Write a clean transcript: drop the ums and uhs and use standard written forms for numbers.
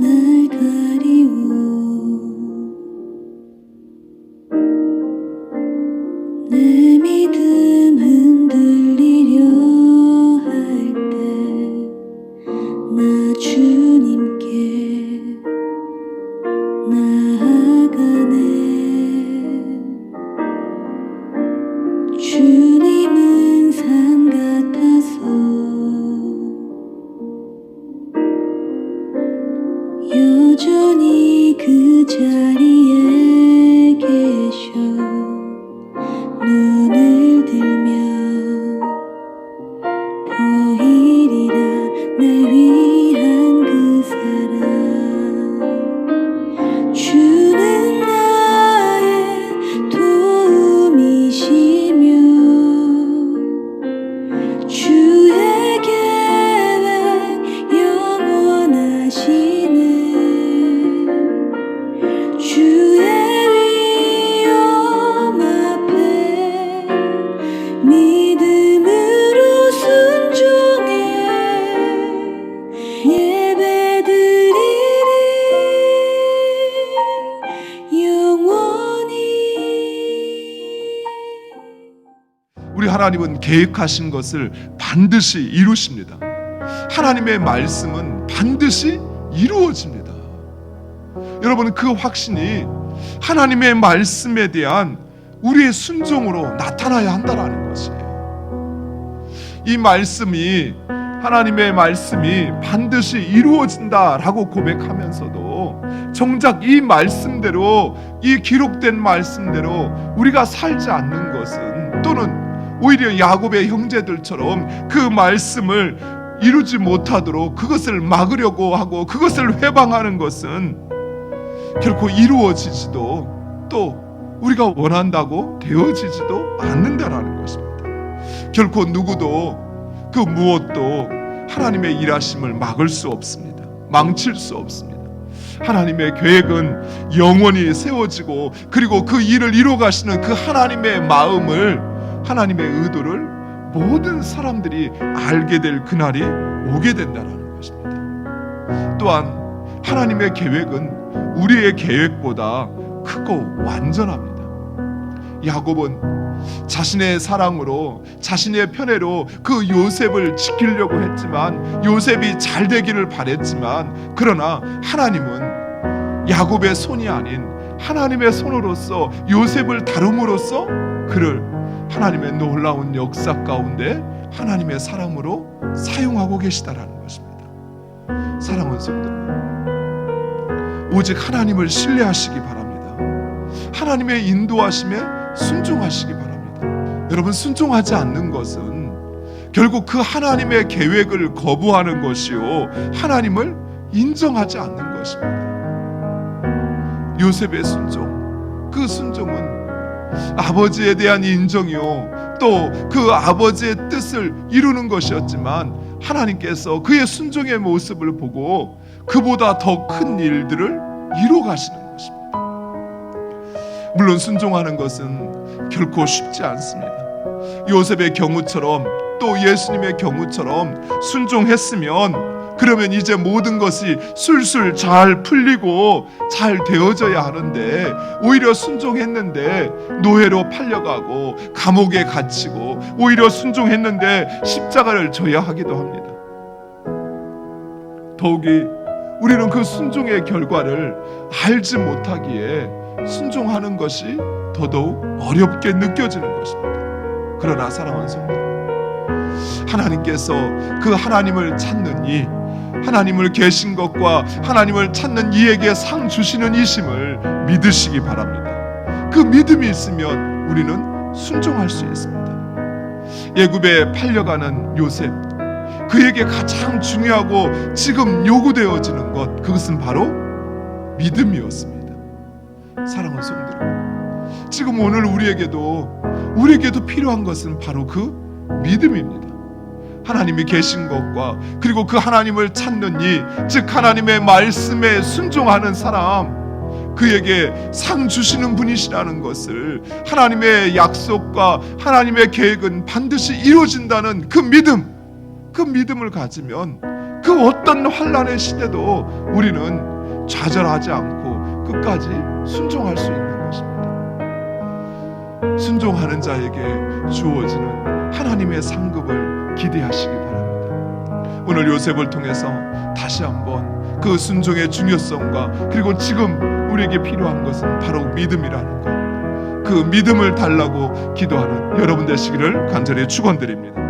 날 가리워 내 믿음 흔들리려 할 때 나 주님께 나아가네. 주님은 산 같아서 여전히 그 자리에 계셔. 눈을 들면 보이리라 날 위한 그 사랑. 주는 나의 도움이시며 주의 계획 영원하시네. 주의 위엄 앞에 믿음으로 순종해 예배드리리 영원히. 우리 하나님은 계획하신 것을 반드시 이루십니다. 하나님의 말씀은 반드시 이루어집니다. 여러분, 그 확신이 하나님의 말씀에 대한 우리의 순종으로 나타나야 한다는 것이에요. 이 말씀이, 하나님의 말씀이 반드시 이루어진다라고 고백하면서도 정작 이 말씀대로, 이 기록된 말씀대로 우리가 살지 않는 것은, 또는 오히려 야곱의 형제들처럼 그 말씀을 이루지 못하도록 그것을 막으려고 하고 그것을 회방하는 것은 결코 이루어지지도, 또 우리가 원한다고 되어지지도 않는다라는 것입니다. 결코 누구도 그 무엇도 하나님의 일하심을 막을 수 없습니다. 망칠 수 없습니다. 하나님의 계획은 영원히 세워지고, 그리고 그 일을 이루어가시는 그 하나님의 마음을, 하나님의 의도를 모든 사람들이 알게 될 그날이 오게 된다는 것입니다. 또한 하나님의 계획은 우리의 계획보다 크고 완전합니다. 야곱은 자신의 사랑으로, 자신의 편애로 그 요셉을 지키려고 했지만, 요셉이 잘 되기를 바랬지만, 그러나 하나님은 야곱의 손이 아닌 하나님의 손으로서 요셉을 다룸으로써 그를 하나님의 놀라운 역사 가운데 하나님의 사람으로 사용하고 계시다라는 것입니다. 사랑하는 성도, 오직 하나님을 신뢰하시기 바랍니다. 하나님의 인도하심에 순종하시기 바랍니다. 여러분, 순종하지 않는 것은 결국 그 하나님의 계획을 거부하는 것이요, 하나님을 인정하지 않는 것입니다. 요셉의 순종, 그 순종은 아버지에 대한 인정이요, 또 그 아버지의 뜻을 이루는 것이었지만, 하나님께서 그의 순종의 모습을 보고 그보다 더 큰 일들을 이루어 가시는 것입니다. 물론 순종하는 것은 결코 쉽지 않습니다. 요셉의 경우처럼, 또 예수님의 경우처럼 순종했으면, 그러면 이제 모든 것이 술술 잘 풀리고 잘 되어져야 하는데, 오히려 순종했는데 노예로 팔려가고 감옥에 갇히고, 오히려 순종했는데 십자가를 져야 하기도 합니다. 더욱이 우리는 그 순종의 결과를 알지 못하기에 순종하는 것이 더더욱 어렵게 느껴지는 것입니다. 그러나 사랑하는 성도, 하나님께서 그 하나님을 찾는 이, 하나님을 계신 것과 하나님을 찾는 이에게 상 주시는 이심을 믿으시기 바랍니다. 그 믿음이 있으면 우리는 순종할 수 있습니다. 애굽에 팔려가는 요셉, 그에게 가장 중요하고 지금 요구되어지는 것, 그것은 바로 믿음이었습니다. 사랑하는 성도, 지금 오늘 우리에게도 필요한 것은 바로 그 믿음입니다. 하나님이 계신 것과, 그리고 그 하나님을 찾는 이, 즉 하나님의 말씀에 순종하는 사람, 그에게 상 주시는 분이시라는 것을, 하나님의 약속과 하나님의 계획은 반드시 이루어진다는 그 믿음을 가지면 그 어떤 환난의 시대도 우리는 좌절하지 않고 끝까지 순종할 수 있는 것입니다. 순종하는 자에게 주어지는 하나님의 상급을 기대하시기 바랍니다. 오늘 요셉을 통해서 다시 한번 그 순종의 중요성과 그리고 지금 우리에게 필요한 것은 바로 믿음이라는 것, 그 믿음을 달라고 기도하는 여러분 되시기를 간절히 축원드립니다.